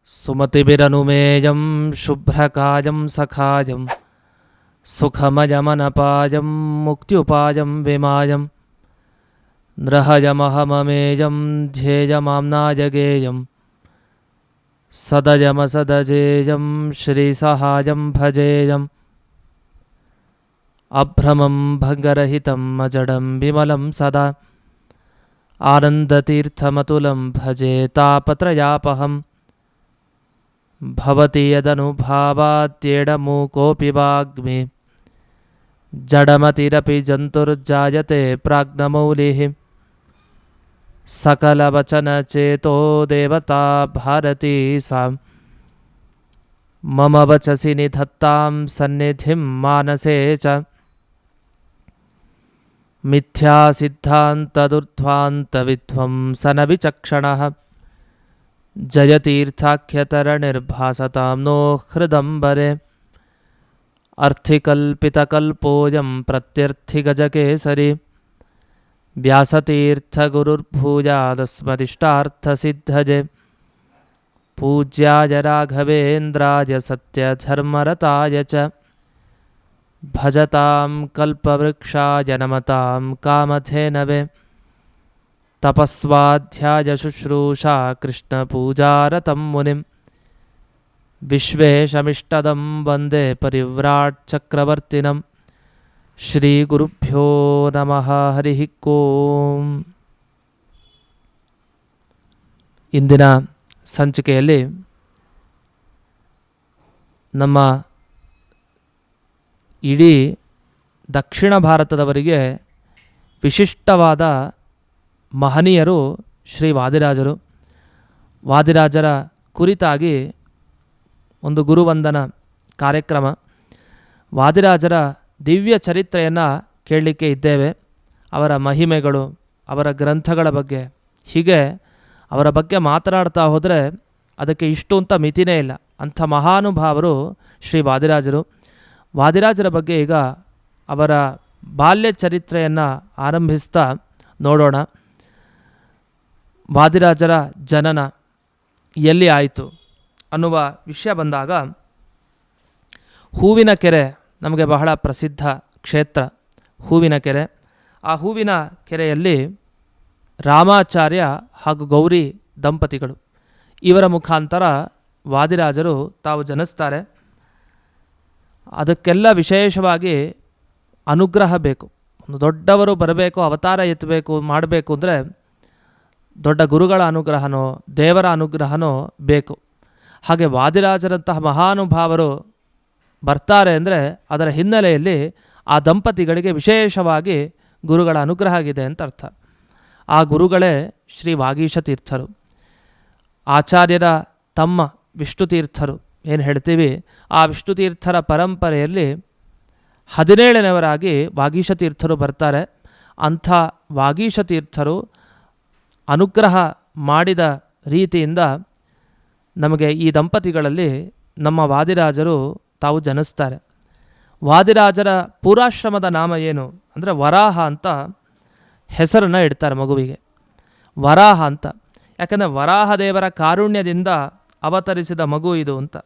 ಸುಮತಿಭಿರನುಮೇಯಂ ಶುಭ್ರಕಾಯಂ ಸಖಾಯಂ ಸುಖಮಯಮನಪಾಯಂ ಮುಕ್ತ್ಯುಪಾಯಂ ವಿಮಾಯಂ ನೃಹಯಮಹಮಮೇಯಂ ಧ್ಯೇಯಮಾಮ್ನಾಯಗೇಯಂ ಸದಯಮಸದಜೇಯಂ ಶ್ರೀಸಹಾಯಂ ಭಜೇಯಂ ಅಭ್ರಮಂ ಭಂಗರಹಿತಂ ಅಜಡಂ ವಿಮಲಂ ಸದಾ ಆನಂದತೀರ್ಥಮತುಲಂ ಭಜೆ ತಾಪತ್ರಯಾಪಹಂ ಭವತಿ ಯದನುಭಾವಾತ್ಯೇಡಮೂಕೋಪಿ ವಾಗ್ಮಿ ಜಡಮತಿರಪಿ ಜಂತುರ್ಜಾಯತೆ ಪ್ರಾಜ್ಞಮೌಲಿಃ ಸಕಲವಚನಚೇತೋ ದೇವತಾ ಭಾರತೀ ಸಾ ಮಮ ವಚಸಿ ನಿಧತ್ತಾಂ ಸನ್ನಿಧಿಂ ಮಾನಸೇ ಚ ಮಿಥ್ಯಾಸಿದ್ಧಾಂತದುರ್ಧ್ವಾಂತವಿಧ್ವಂಸನವಿಚಕ್ಷಣಃ ಜಯತೀರ್ಥಾಖ್ಯತರಣಿರ್ಭಾಸತಾಂ ನೋ ಹೃದಂಬರೆ ಅರ್ಥಿಕಲ್ಪಿತಕಲ್ಪೋಯಂ ಪ್ರತ್ಯರ್ಥಿಗಜಕೇಸರಿ ವ್ಯಾಸತೀರ್ಥಗುರುರ್ಭೂಯಾದಸ್ಮದಿಷ್ಟಾರ್ಥಸಿದ್ಧಜೆ ಪೂಜ್ಯಾಯ ರಾಘವೇಂದ್ರಾಯ ಸತ್ಯಧರ್ಮರತಾಯ ಚ ಭಜತಾಂ ಕಲ್ಪವೃಕ್ಷಾಯ ನಮತಾಂ ಕಾಮಧೇನವೇ ತಪಸ್ವಾಧ್ಯಾಯ ಶುಶ್ರೂಷಾ ಕೃಷ್ಣಪೂಜಾರತಂ ಮುನಿಂ ವಿಶ್ವೇಶಮಿಷ್ಟದಂ ವಂದೇ ಪರಿವ್ರಾಟ್ ಚಕ್ರವರ್ತಿನಂ ಶ್ರೀಗುರುಭ್ಯೋ ನಮಃ ಹರಿ ಓಂ. ಇಂದಿನ ಸಂಚಿಕೆಯಲ್ಲಿ ನಮ್ಮ ಇಡೀ ದಕ್ಷಿಣ ಭಾರತದವರಿಗೆ ವಿಶಿಷ್ಟವಾದ ಮಹನೀಯರು ಶ್ರೀ ವಾದಿರಾಜರು. ವಾದಿರಾಜರ ಕುರಿತಾಗಿ ಒಂದು ಗುರುವಂದನ ಕಾರ್ಯಕ್ರಮ, ವಾದಿರಾಜರ ದಿವ್ಯ ಚರಿತ್ರೆಯನ್ನು ಕೇಳಲಿಕ್ಕೆ ಇದ್ದೇವೆ. ಅವರ ಮಹಿಮೆಗಳು, ಅವರ ಗ್ರಂಥಗಳ ಬಗ್ಗೆ, ಹೀಗೆ ಅವರ ಬಗ್ಗೆ ಮಾತನಾಡ್ತಾ ಹೋದರೆ ಅದಕ್ಕೆ ಇಷ್ಟು ಅಂತ ಮಿತಿನೇ ಇಲ್ಲ. ಅಂಥ ಮಹಾನುಭಾವರು ಶ್ರೀ ವಾದಿರಾಜರು. ವಾದಿರಾಜರ ಬಗ್ಗೆ ಈಗ ಅವರ ಬಾಲ್ಯ ಚರಿತ್ರೆಯನ್ನು ಆರಂಭಿಸ್ತಾ ನೋಡೋಣ. ವಾದಿರಾಜರ ಜನನ ಎಲ್ಲಿ ಆಯಿತು ಅನ್ನುವ ವಿಷಯ ಬಂದಾಗ, ಹೂವಿನ ಕೆರೆ ನಮಗೆ ಬಹಳ ಪ್ರಸಿದ್ಧ ಕ್ಷೇತ್ರ ಹೂವಿನ ಕೆರೆ. ಆ ಹೂವಿನ ಕೆರೆಯಲ್ಲಿ ರಾಮಾಚಾರ್ಯ ಹಾಗೂ ಗೌರಿ ದಂಪತಿಗಳು, ಇವರ ಮುಖಾಂತರ ವಾದಿರಾಜರು ತಾವು ಜನಿಸ್ತಾರೆ. ಅದಕ್ಕೆಲ್ಲ ವಿಶೇಷವಾಗಿ ಅನುಗ್ರಹ ಬೇಕು. ಒಂದು ದೊಡ್ಡವರು ಬರಬೇಕು, ಅವತಾರ ಎತ್ತಬೇಕು, ಮಾಡಬೇಕು ಅಂದರೆ ದೊಡ್ಡ ಗುರುಗಳ ಅನುಗ್ರಹನೋ ದೇವರ ಅನುಗ್ರಹನೋ ಬೇಕು. ಹಾಗೆ ವಾದಿರಾಜರಂತಹ ಮಹಾನುಭಾವರು ಬರ್ತಾರೆ ಅಂದರೆ ಅದರ ಹಿನ್ನೆಲೆಯಲ್ಲಿ ಆ ದಂಪತಿಗಳಿಗೆ ವಿಶೇಷವಾಗಿ ಗುರುಗಳ ಅನುಗ್ರಹ ಆಗಿದೆ ಅಂತ ಅರ್ಥ. ಆ ಗುರುಗಳೇ ಶ್ರೀ ವಾಗೀಶ ತೀರ್ಥರು. ಆಚಾರ್ಯರ ತಮ್ಮ ವಿಷ್ಣು ತೀರ್ಥರು ಏನು ಹೇಳ್ತೀವಿ, ಆ ವಿಷ್ಣು ತೀರ್ಥರ ಪರಂಪರೆಯಲ್ಲಿ 17ನೇವರಾಗಿ ವಾಗೀಶ ತೀರ್ಥರು ಬರ್ತಾರೆ. ಅಂಥ ವಾಗೀಶ ತೀರ್ಥರು ಅನುಗ್ರಹ ಮಾಡಿದ ರೀತಿಯಿಂದ ನಮಗೆ ಈ ದಂಪತಿಗಳಲ್ಲಿ ನಮ್ಮ ವಾದಿರಾಜರು ತಾವು ಜನಿಸ್ತಾರೆ. ವಾದಿರಾಜರ ಪೂರಾಶ್ರಮದ ನಾಮ ಏನು ಅಂದರೆ ವರಾಹ ಅಂತ ಹೆಸರನ್ನು ಇಡ್ತಾರೆ ಮಗುವಿಗೆ, ವರಾಹ ಅಂತ. ಯಾಕಂದರೆ ವರಾಹ ದೇವರ ಕಾರುಣ್ಯದಿಂದ ಅವತರಿಸಿದ ಮಗು ಇದು ಅಂತ.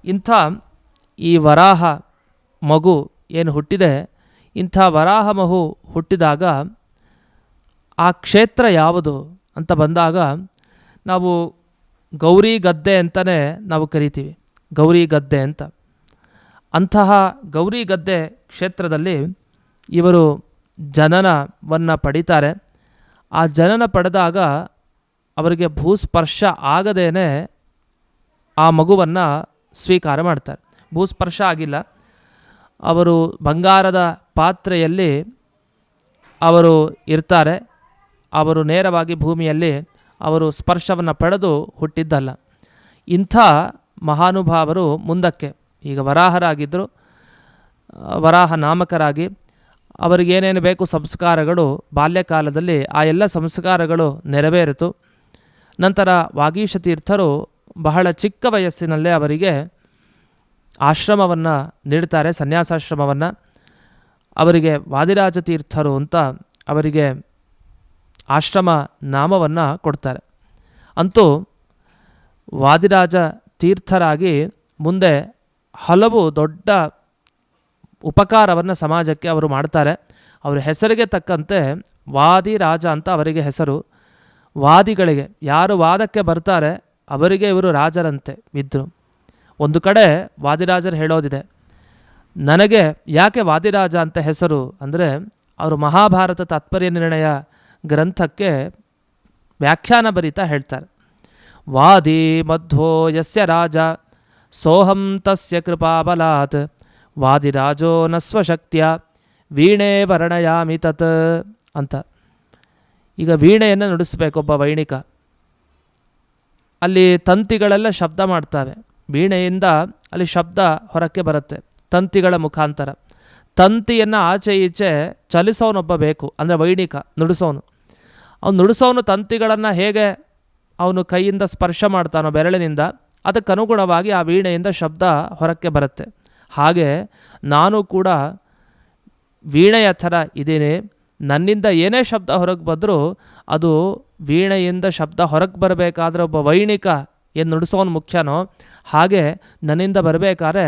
ಇಂಥ ಈ ವರಾಹ ಮಗು ಏನು ಹುಟ್ಟಿದೆ, ಇಂಥ ವರಾಹ ಮಗು ಹುಟ್ಟಿದಾಗ ಆ ಕ್ಷೇತ್ರ ಯಾವುದು ಅಂತ ಬಂದಾಗ ನಾವು ಗೌರಿ ಗದ್ದೆ ಅಂತಲೇ ನಾವು ಕರಿತೀವಿ, ಗೌರಿ ಗದ್ದೆ ಅಂತ. ಅಂತಹ ಗೌರಿ ಗದ್ದೆ ಕ್ಷೇತ್ರದಲ್ಲಿ ಇವರು ಜನನವನ್ನು ಪಡಿತಾರೆ. ಆ ಜನನ ಪಡೆದಾಗ ಅವರಿಗೆ ಭೂಸ್ಪರ್ಶ ಆಗದೇನೆ ಆ ಮಗುವನ್ನು ಸ್ವೀಕಾರ ಮಾಡ್ತಾರೆ. ಭೂಸ್ಪರ್ಶ ಆಗಿಲ್ಲ, ಅವರು ಬಂಗಾರದ ಪಾತ್ರೆಯಲ್ಲಿ ಅವರು ಇರ್ತಾರೆ. ಅವರು ನೇರವಾಗಿ ಭೂಮಿಯಲ್ಲಿ ಅವರು ಸ್ಪರ್ಶವನ್ನು ಪಡೆದು ಹುಟ್ಟಿದ್ದಲ್ಲ. ಇಂಥ ಮಹಾನುಭಾವರು ಮುಂದಕ್ಕೆ ಈಗ ವರಾಹರಾಗಿದ್ದರು, ವರಾಹ ನಾಮಕರಾಗಿ ಅವರಿಗೇನೇನು ಬೇಕು ಸಂಸ್ಕಾರಗಳು ಬಾಲ್ಯಕಾಲದಲ್ಲಿ ಆ ಎಲ್ಲ ಸಂಸ್ಕಾರಗಳು ನೆರವೇರಿತು. ನಂತರ ವಾಗೀಶ ತೀರ್ಥರು ಬಹಳ ಚಿಕ್ಕ ವಯಸ್ಸಿನಲ್ಲೇ ಅವರಿಗೆ ಆಶ್ರಮವನ್ನು ನೀಡ್ತಾರೆ, ಸನ್ಯಾಸಾಶ್ರಮವನ್ನು. ಅವರಿಗೆ ವಾದಿರಾಜ ತೀರ್ಥರು ಅಂತ ಅವರಿಗೆ ಆಶ್ರಮ ನಾಮವನ್ನು ಕೊಡ್ತಾರೆ. ಅಂತೂ ವಾದಿರಾಜ ತೀರ್ಥರಾಗಿ ಮುಂದೆ ಹಲವು ದೊಡ್ಡ ಉಪಕಾರವನ್ನು ಸಮಾಜಕ್ಕೆ ಅವರು ಮಾಡ್ತಾರೆ. ಅವರ ಹೆಸರಿಗೆ ತಕ್ಕಂತೆ ವಾದಿರಾಜ ಅಂತ ಅವರಿಗೆ ಹೆಸರು. ವಾದಿಗಳಿಗೆ, ಯಾರು ವಾದಕ್ಕೆ ಬರ್ತಾರೆ ಅವರಿಗೆ ಇವರು ರಾಜರಂತೆ ಇದ್ದರು. ಒಂದು ಕಡೆ ವಾದಿರಾಜರು ಹೇಳೋದಿದೆ, ನನಗೆ ಯಾಕೆ ವಾದಿರಾಜ ಅಂತ ಹೆಸರು ಅಂದರೆ, ಅವರು ಮಹಾಭಾರತ ತಾತ್ಪರ್ಯ ನಿರ್ಣಯ ಗ್ರಂಥಕ್ಕೆ ವ್ಯಾಖ್ಯಾನ ಬರೀತಾ ಹೇಳ್ತಾರೆ, ವಾದಿ ಮಧ್ವೋ ಯಸ್ಯ ರಾಜ ಸೋಹಂ ತಸ್ಯ ಕೃಪಾಬಲಾತ್ ವಾದಿರಾಜೋ ನ ಸ್ವಶಕ್ತಿಯ ವೀಣೆ ವರ್ಣಯಾಮಿ ತತ್ ಅಂತ. ಈಗ ವೀಣೆಯನ್ನು ನುಡಿಸ್ಬೇಕೊಬ್ಬ ವೈಣಿಕ, ಅಲ್ಲಿ ತಂತಿಗಳೆಲ್ಲ ಶಬ್ದ ಮಾಡ್ತವೆ, ವೀಣೆಯಿಂದ ಅಲ್ಲಿ ಶಬ್ದ ಹೊರಕ್ಕೆ ಬರುತ್ತೆ ತಂತಿಗಳ ಮುಖಾಂತರ. ತಂತಿಯನ್ನು ಆಚೆ ಈಚೆ ಚಲಿಸೋನೊಬ್ಬ ಬೇಕು, ಅಂದರೆ ವೈಣಿಕ ನುಡಿಸೋನು. ಅವನು ನುಡಿಸೋನು ತಂತಿಗಳನ್ನು ಹೇಗೆ ಅವನು ಕೈಯಿಂದ ಸ್ಪರ್ಶ ಮಾಡ್ತಾನೋ ಬೆರಳಿನಿಂದ, ಅದಕ್ಕನುಗುಣವಾಗಿ ಆ ವೀಣೆಯಿಂದ ಶಬ್ದ ಹೊರಕ್ಕೆ ಬರುತ್ತೆ. ಹಾಗೆ ನಾನು ಕೂಡ ವೀಣೆಯ ಥರ ಇದ್ದೀನಿ, ನನ್ನಿಂದ ಏನೇ ಶಬ್ದ ಹೊರಗೆ ಬಂದರೂ ಅದು ವೀಣೆಯಿಂದ ಶಬ್ದ ಹೊರಗೆ ಬರಬೇಕಾದ್ರೆ ಒಬ್ಬ ವೈಣಿಕ ಏನು ನುಡಿಸೋನು ಮುಖ್ಯನೋ ಹಾಗೆ ನನ್ನಿಂದ ಬರಬೇಕಾದ್ರೆ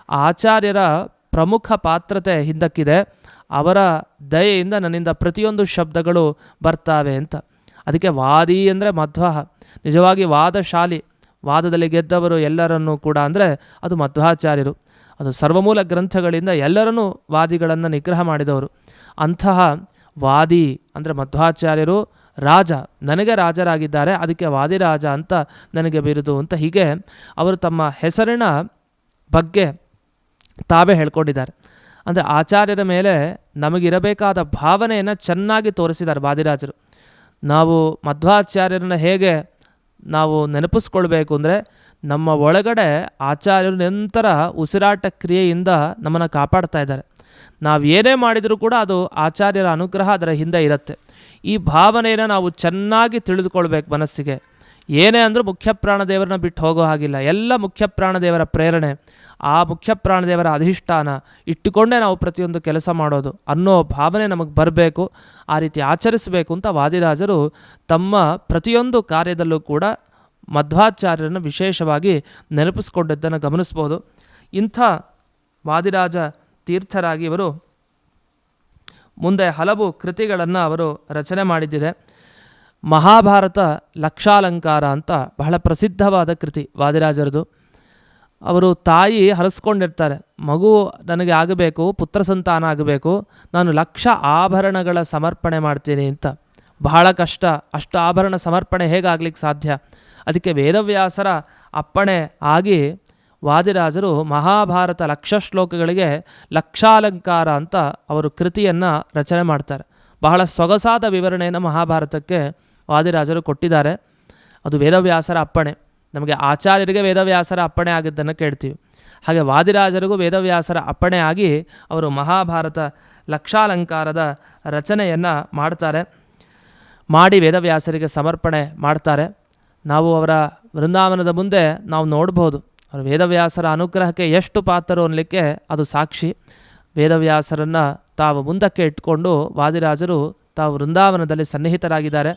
ಆಚಾರ್ಯರ ಪ್ರಮುಖ ಪಾತ್ರತೆ ಹಿಂದಕ್ಕಿದೆ, ಅವರ ದಯೆಯಿಂದ ನನ್ನಿಂದ ಪ್ರತಿಯೊಂದು ಶಬ್ದಗಳು ಬರ್ತಾವೆ ಅಂತ. ಅದಕ್ಕೆ ವಾದಿ ಅಂದರೆ ಮಧ್ವ, ನಿಜವಾಗಿ ವಾದಶಾಲಿ, ವಾದದಲ್ಲಿ ಗೆದ್ದವರು ಎಲ್ಲರನ್ನೂ ಕೂಡ ಅಂದರೆ ಅದು ಮಧ್ವಾಚಾರ್ಯರು. ಅದು ಸರ್ವಮೂಲ ಗ್ರಂಥಗಳಿಂದ ಎಲ್ಲರನ್ನೂ ವಾದಿಗಳನ್ನು ನಿಗ್ರಹ ಮಾಡಿದವರು. ಅಂತಹ ವಾದಿ ಅಂದರೆ ಮಧ್ವಾಚಾರ್ಯರು ರಾಜ, ನನಗೆ ರಾಜರಾಗಿದ್ದಾರೆ, ಅದಕ್ಕೆ ವಾದಿರಾಜ ಅಂತ ನನಗೆ ಬಿರುದು ಅಂತ. ಹೀಗೆ ಅವರು ತಮ್ಮ ಹೆಸರಿನ ಬಗ್ಗೆ ತಾವೇ ಹೇಳ್ಕೊಂಡಿದ್ದಾರೆ. ಅಂದರೆ ಆಚಾರ್ಯರ ಮೇಲೆ ನಮಗಿರಬೇಕಾದ ಭಾವನೆಯನ್ನು ಚೆನ್ನಾಗಿ ತೋರಿಸಿದ್ದಾರೆ ವಾದಿರಾಜರು. ನಾವು ಮಧ್ವಾಚಾರ್ಯರನ್ನು ಹೇಗೆ ನಾವು ನೆನಪಿಸ್ಕೊಳ್ಬೇಕು ಅಂದರೆ, ನಮ್ಮ ಒಳಗಡೆ ಆಚಾರ್ಯರು ನಿರಂತರ ಉಸಿರಾಟ ಕ್ರಿಯೆಯಿಂದ ನಮ್ಮನ್ನು ಕಾಪಾಡ್ತಾ ಇದ್ದಾರೆ. ನಾವು ಏನೇ ಮಾಡಿದರೂ ಕೂಡ ಅದು ಆಚಾರ್ಯರ ಅನುಗ್ರಹ ಅದರ ಹಿಂದೆ ಇರುತ್ತೆ. ಈ ಭಾವನೆಯನ್ನು ನಾವು ಚೆನ್ನಾಗಿ ತಿಳಿದುಕೊಳ್ಬೇಕು ಮನಸ್ಸಿಗೆ. ಏನೇ ಅಂದರೂ ಮುಖ್ಯ ಪ್ರಾಣದೇವರನ್ನ ಬಿಟ್ಟು ಹೋಗೋ ಹಾಗಿಲ್ಲ, ಎಲ್ಲ ಮುಖ್ಯ ಪ್ರಾಣದೇವರ ಪ್ರೇರಣೆ, ಆ ಮುಖ್ಯ ಪ್ರಾಣದೇವರ ಅಧಿಷ್ಠಾನ ಇಟ್ಟುಕೊಂಡೇ ನಾವು ಪ್ರತಿಯೊಂದು ಕೆಲಸ ಮಾಡೋದು ಅನ್ನೋ ಭಾವನೆ ನಮಗೆ ಬರಬೇಕು. ಆ ರೀತಿ ಆಚರಿಸಬೇಕು ಅಂತ ವಾದಿರಾಜರು ತಮ್ಮ ಪ್ರತಿಯೊಂದು ಕಾರ್ಯದಲ್ಲೂ ಕೂಡ ಮಧ್ವಾಚಾರ್ಯರನ್ನು ವಿಶೇಷವಾಗಿ ನೆನಪಿಸ್ಕೊಂಡಿದ್ದನ್ನು ಗಮನಿಸ್ಬೋದು. ಇಂಥ ವಾದಿರಾಜ ತೀರ್ಥರಾಗಿ ಇವರು ಮುಂದೆ ಹಲವು ಕೃತಿಗಳನ್ನು ಅವರು ರಚನೆ ಮಾಡಿದ್ದಿದೆ. ಮಹಾಭಾರತ ಲಕ್ಷಾಲಂಕಾರ ಅಂತ ಬಹಳ ಪ್ರಸಿದ್ಧವಾದ ಕೃತಿ ವಾದಿರಾಜರದು. ಅವರು ತಾಯಿ ಹರಸ್ಕೊಂಡಿರ್ತಾರೆ, ಮಗು ನನಗೆ ಆಗಬೇಕು, ಪುತ್ರ ಸಂತಾನ ಆಗಬೇಕು, ನಾನು 1,00,000 ಆಭರಣಗಳ ಸಮರ್ಪಣೆ ಮಾಡ್ತೀನಿ ಅಂತ. ಬಹಳ ಕಷ್ಟ, ಅಷ್ಟು ಆಭರಣ ಸಮರ್ಪಣೆ ಹೇಗಾಗ್ಲಿಕ್ಕೆ ಸಾಧ್ಯ? ಅದಕ್ಕೆ ವೇದವ್ಯಾಸರ ಅಪ್ಪಣೆ ಆಗಿ ವಾದಿರಾಜರು ಮಹಾಭಾರತ 1,00,000 ಶ್ಲೋಕಗಳಿಗೆ ಲಕ್ಷಾಲಂಕಾರ ಅಂತ ಅವರು ಕೃತಿಯನ್ನು ರಚನೆ ಮಾಡ್ತಾರೆ. ಬಹಳ ಸೊಗಸಾದ ವಿವರಣೆಯನ್ನು ಮಹಾಭಾರತಕ್ಕೆ ವಾದಿರಾಜರು ಕೊಟ್ಟಿದ್ದಾರೆ. ಅದು ವೇದವ್ಯಾಸರ ಅಪ್ಪಣೆ. ನಮಗೆ ಆಚಾರ್ಯರಿಗೆ ವೇದವ್ಯಾಸರ ಅಪ್ಪಣೆ ಆಗಿದ್ದನ್ನು ಕೇಳ್ತೀವಿ. ಹಾಗೆ ವಾದಿರಾಜರಿಗೂ ವೇದವ್ಯಾಸರ ಅಪ್ಪಣೆ ಆಗಿ ಅವರು ಮಹಾಭಾರತ ಲಕ್ಷಾಲಂಕಾರದ ರಚನೆಯನ್ನು ಮಾಡ್ತಾರೆ. ಮಾಡಿ ವೇದವ್ಯಾಸರಿಗೆ ಸಮರ್ಪಣೆ ಮಾಡ್ತಾರೆ. ನಾವು ಅವರ ವೃಂದಾವನದ ಮುಂದೆ ನಾವು ನೋಡ್ಬೋದು, ಅವರು ವೇದವ್ಯಾಸರ ಅನುಗ್ರಹಕ್ಕೆ ಎಷ್ಟು ಪಾತ್ರರು ಅನ್ನಲಿಕ್ಕೆ ಅದು ಸಾಕ್ಷಿ. ವೇದವ್ಯಾಸರನ್ನು ತಾವು ಮುಂದಕ್ಕೆ ಇಟ್ಕೊಂಡು ವಾದಿರಾಜರು ತಾವು ವೃಂದಾವನದಲ್ಲಿ ಸನ್ನಿಹಿತರಾಗಿದ್ದಾರೆ.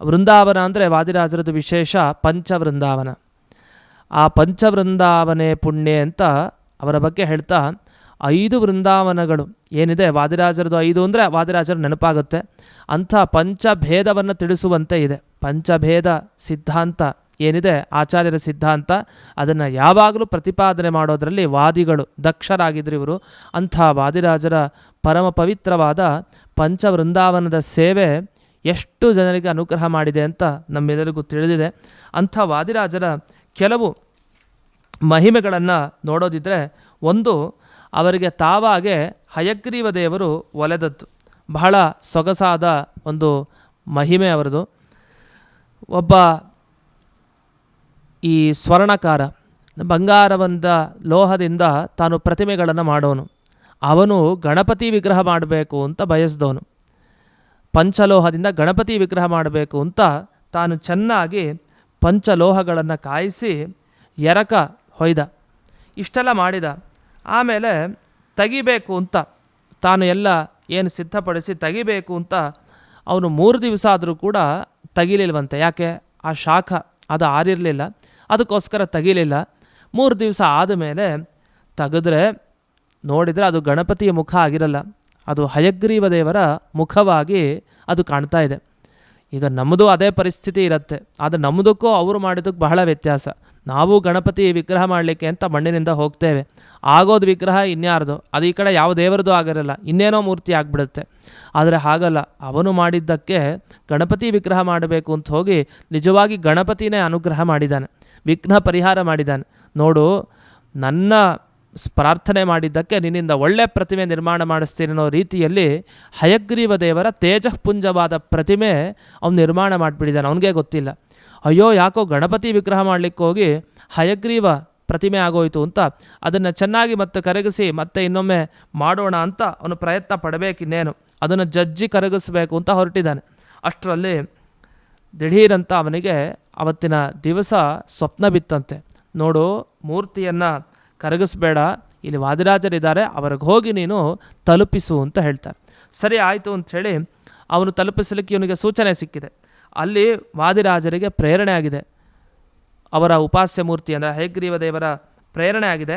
ವೃಂದಾವನ ಅಂದರೆ ವಾದಿರಾಜರದು ವಿಶೇಷ ಪಂಚವೃಂದಾವನ. ಆ ಪಂಚವೃಂದಾವನೇ ಪುಣ್ಯ ಅಂತ ಅವರ ಬಗ್ಗೆ ಹೇಳ್ತಾ 5 ವೃಂದಾವನಗಳು ಏನಿದೆ, ವಾದಿರಾಜರದು 5 ಅಂದರೆ ವಾದಿರಾಜರು ನೆನಪಾಗುತ್ತೆ. ಅಂಥ ಪಂಚಭೇದವನ್ನು ತಿಳಿಸುವಂತೆ ಇದೆ. ಪಂಚಭೇದ ಸಿದ್ಧಾಂತ ಏನಿದೆ ಆಚಾರ್ಯರ ಸಿದ್ಧಾಂತ, ಅದನ್ನು ಯಾವಾಗಲೂ ಪ್ರತಿಪಾದನೆ ಮಾಡೋದರಲ್ಲಿ ವಾದಿಗಳು ದಕ್ಷರಾಗಿದ್ದರು ಇವರು. ಅಂಥ ವಾದಿರಾಜರ ಪರಮ ಪವಿತ್ರವಾದ ಪಂಚವೃಂದಾವನದ ಸೇವೆ ಎಷ್ಟು ಜನರಿಗೆ ಅನುಗ್ರಹ ಮಾಡಿದೆ ಅಂತ ನಮ್ಮೆಲ್ಲರಿಗೂ ತಿಳಿದಿದೆ. ಅಂಥ ವಾದಿರಾಜರ ಕೆಲವು ಮಹಿಮೆಗಳನ್ನು ನೋಡೋದಿದ್ದರೆ, ಒಂದು, ಅವರಿಗೆ ತಾವಾಗೆ ಹಯಗ್ರೀವ ದೇವರು ಒಲೆದದ್ದು ಬಹಳ ಸೊಗಸಾದ ಒಂದು ಮಹಿಮೆ ಅವರದು. ಒಬ್ಬ ಈ ಸ್ವರ್ಣಕಾರ, ಬಂಗಾರವಂದ ಲೋಹದಿಂದ ತಾನು ಪ್ರತಿಮೆಗಳನ್ನು ಮಾಡೋನು. ಅವನು ಗಣಪತಿ ವಿಗ್ರಹ ಮಾಡಬೇಕು ಅಂತ ಬಯಸಿದವನು. ಪಂಚಲೋಹದಿಂದ ಗಣಪತಿ ವಿಗ್ರಹ ಮಾಡಬೇಕು ಅಂತ ತಾನು ಚೆನ್ನಾಗಿ ಪಂಚಲೋಹಗಳನ್ನು ಕಾಯಿಸಿ ಎರಕ ಹೊಯ್ದ. ಇಷ್ಟೆಲ್ಲ ಮಾಡಿದ. ಆಮೇಲೆ ತೆಗಿಬೇಕು ಅಂತ ತಾನು ಎಲ್ಲ ಏನು ಸಿದ್ಧಪಡಿಸಿ ತೆಗಿಬೇಕು ಅಂತ ಅವನು 3 ದಿವಸ ಆದರೂ ಕೂಡ ತೆಗಿಲಿಲ್ವಂತೆ. ಯಾಕೆ? ಆ ಶಾಖ ಅದು ಆರಿರಲಿಲ್ಲ. ಅದಕ್ಕೋಸ್ಕರ ತೆಗಿಲಿಲ್ಲ. 3 ದಿವಸ ಆದಮೇಲೆ ತೆಗೆದ್ರೆ ನೋಡಿದರೆ ಅದು ಗಣಪತಿಯ ಮುಖ ಆಗಿರಲ್ಲ, ಅದು ಹಯಗ್ರೀವ ದೇವರ ಮುಖವಾಗಿ ಅದು ಕಾಣ್ತಾ ಇದೆ. ಈಗ ನಮ್ಮದು ಅದೇ ಪರಿಸ್ಥಿತಿ ಇರುತ್ತೆ, ಆದರೆ ನಮ್ಮದಕ್ಕೂ ಅವರು ಮಾಡಿದ್ದಕ್ಕೆ ಬಹಳ ವ್ಯತ್ಯಾಸ. ನಾವು ಗಣಪತಿ ವಿಗ್ರಹ ಮಾಡಲಿಕ್ಕೆ ಅಂತ ಮಣ್ಣಿನಿಂದ ಹೋಗ್ತೇವೆ, ಆಗೋದು ವಿಗ್ರಹ ಇನ್ಯಾರ್ದು, ಅದು ಈ ಕಡೆ ಯಾವ ದೇವರದು ಆಗಿರಲ್ಲ, ಇನ್ನೇನೋ ಮೂರ್ತಿ ಆಗಿಬಿಡುತ್ತೆ. ಆದರೆ ಹಾಗಲ್ಲ, ಅವನು ಮಾಡಿದ್ದಕ್ಕೆ ಗಣಪತಿ ವಿಗ್ರಹ ಮಾಡಬೇಕು ಅಂತ ಹೋಗಿ ನಿಜವಾಗಿ ಗಣಪತಿನೇ ಅನುಗ್ರಹ ಮಾಡಿದ್ದಾನೆ, ವಿಘ್ನ ಪರಿಹಾರ ಮಾಡಿದ್ದಾನೆ. ನೋಡು, ನನ್ನ ಪ್ರಾರ್ಥನೆ ಮಾಡಿದ್ದಕ್ಕೆ ನಿನ್ನಿಂದ ಒಳ್ಳೆ ಪ್ರತಿಮೆ ನಿರ್ಮಾಣ ಮಾಡಿಸ್ತೀನಿ ಅನ್ನೋ ರೀತಿಯಲ್ಲಿ ಹಯಗ್ರೀವ ದೇವರ ತೇಜಃಪುಂಜವಾದ ಪ್ರತಿಮೆ ಅವನು ನಿರ್ಮಾಣ ಮಾಡಿಬಿಟ್ಟಿದ್ದಾನೆ. ಅವನಿಗೆ ಗೊತ್ತಿಲ್ಲ, ಅಯ್ಯೋ ಯಾಕೋ ಗಣಪತಿ ವಿಗ್ರಹ ಮಾಡಲಿಕ್ಕೆ ಹೋಗಿ ಹಯಗ್ರೀವ ಪ್ರತಿಮೆ ಆಗೋಯ್ತು ಅಂತ ಅದನ್ನು ಚೆನ್ನಾಗಿ ಮತ್ತೆ ಕರಗಿಸಿ ಮತ್ತೆ ಇನ್ನೊಮ್ಮೆ ಮಾಡೋಣ ಅಂತ ಅವನು ಪ್ರಯತ್ನ ಪಡಬೇಕಿನ್ನೇನು, ಅದನ್ನು ಜಜ್ಜಿ ಕರಗಿಸ್ಬೇಕು ಅಂತ ಹೊರಟಿದ್ದಾನೆ. ಅಷ್ಟರಲ್ಲಿ ದಿಢೀರಂತ ಅವನಿಗೆ ಅವತ್ತಿನ ದಿವಸ ಸ್ವಪ್ನ ಬಿತ್ತಂತೆ. ನೋಡು, ಮೂರ್ತಿಯನ್ನು ಕರಗಿಸ್ಬೇಡ, ಇಲ್ಲಿ ವಾದಿರಾಜರಿದ್ದಾರೆ, ಅವ್ರಿಗೆ ಹೋಗಿ ನೀನು ತಲುಪಿಸು ಅಂತ ಹೇಳ್ತಾರೆ. ಸರಿ ಆಯಿತು ಅಂಥೇಳಿ ಅವನು ತಲುಪಿಸಲಿಕ್ಕೆ ಇವನಿಗೆ ಸೂಚನೆ ಸಿಕ್ಕಿದೆ. ಅಲ್ಲಿ ವಾದಿರಾಜರಿಗೆ ಪ್ರೇರಣೆ ಆಗಿದೆ, ಅವರ ಉಪಾಸ್ಯ ಮೂರ್ತಿ ಅಂದರೆ ಹಯಗ್ರೀವ ದೇವರ ಪ್ರೇರಣೆ ಆಗಿದೆ.